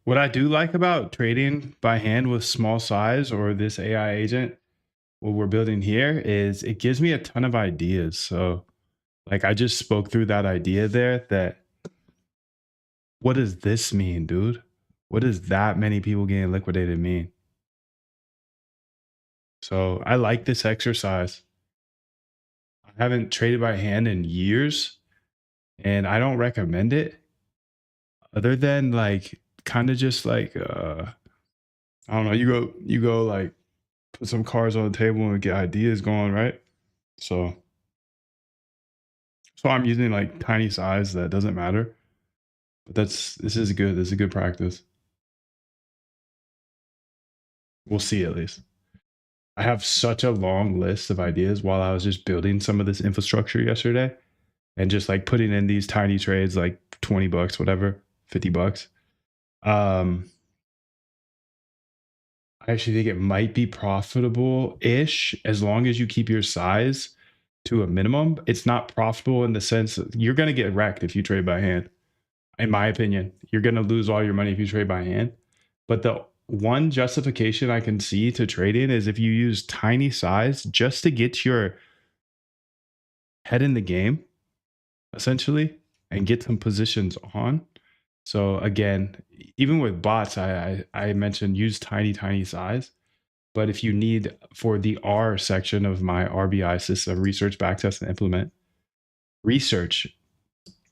What I do like about trading by hand with small size or this AI agent, what we're building here is it gives me a ton of ideas. So, like, I just spoke through that idea there that what does this mean, dude? What does that many people getting liquidated mean? So, I like this exercise. I haven't traded by hand in years and I don't recommend it other than like kind of just like I don't know, you go like put some cards on the table and get ideas going, right? So I'm using like tiny size that doesn't matter. But this is good. This is a good practice. We'll see at least. I have such a long list of ideas while I was just building some of this infrastructure yesterday and just like putting in these tiny trades like 20 bucks, whatever, 50 bucks. Um I actually think it might be profitable ish as long as you keep your size to a minimum. It's not profitable in the sense that you're going to get wrecked if you trade by hand. In my opinion, you're going to lose all your money if you trade by hand. But the one justification I can see to trading is if you use tiny size just to get your head in the game, essentially, and get some positions on. So again, even with bots, I mentioned use tiny size. But if you need for the R section of my RBI system, research, backtest, and implement research,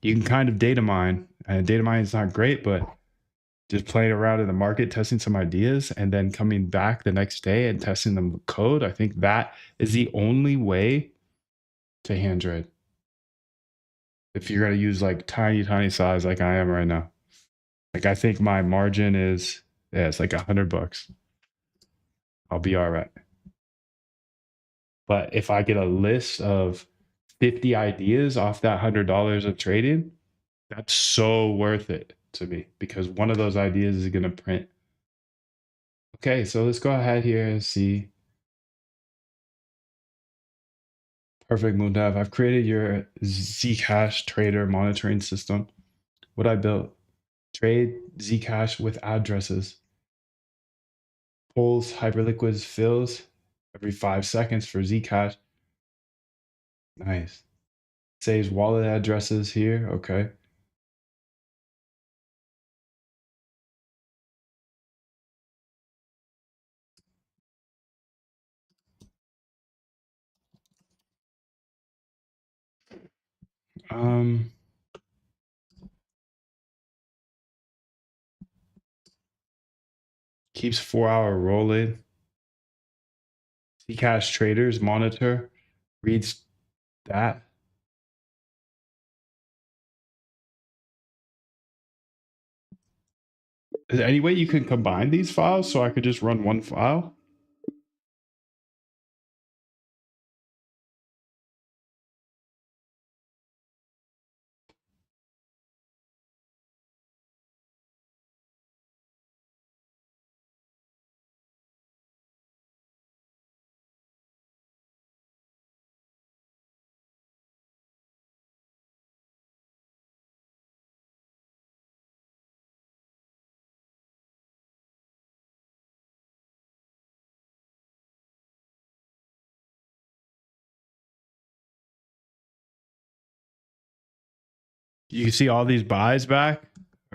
you can kind of data mine. And data mining is not great, but just playing around in the market, testing some ideas, and then coming back the next day and testing them with code. I think that is the only way to hand trade. If you're going to use like tiny size like I am right now. Like I think my margin is, yeah, it's like $100. I'll be all right. But if I get a list of 50 ideas off that $100 of trading, that's so worth it to me because one of those ideas is going to print. Okay, so let's go ahead here and see. Perfect, Moondive. I've created your Zcash trader monitoring system. What I built, trade Zcash with addresses, pulls Hyperliquid's fills every 5 seconds for Zcash. Nice. Saves wallet addresses here. Okay. Um, keeps 4-hour rolling. Zcash traders monitor reads that. Is there any way you can combine these files so I could just run one file? You can see all these buys back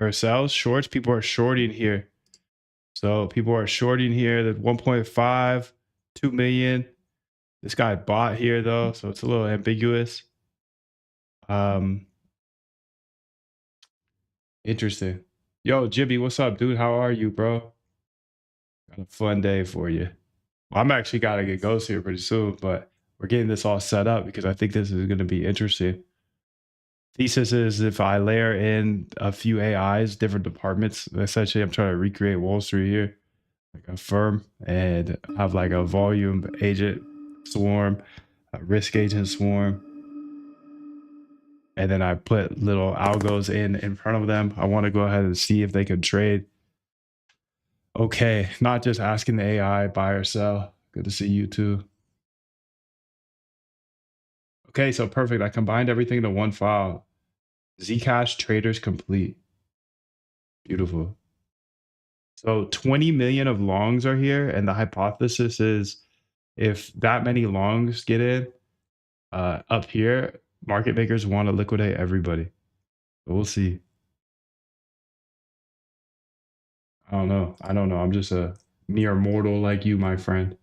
or sells, shorts. People are shorting here. So people are shorting here. That 1.5, 2 million. This guy bought here though, so it's a little ambiguous. Um, interesting. Yo, Jibby, what's up, dude? How are you, bro? Got a fun day for you. Well, I'm actually gotta get Ghost here pretty soon, but we're getting this all set up because I think this is gonna be interesting. Thesis is if I layer in a few AIs, different departments, essentially I'm trying to recreate Wall Street here, like a firm, and have like a volume agent swarm, a risk agent swarm, and then I put little algos in front of them. I want to go ahead and see if they can trade. Okay, not just asking the AI buy or sell. Good to see you too. Okay, so perfect. I combined everything into one file. Zcash traders complete. Beautiful. So 20 million of longs are here, and the hypothesis is if that many longs get in up here, market makers want to liquidate everybody. But we'll see. I don't know. I don't know. I'm just a mere mortal like you, my friend.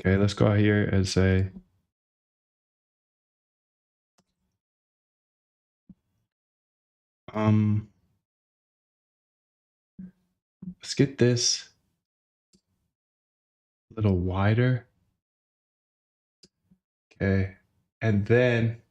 Okay, let's go out here and say let's get this a little wider. Okay. And then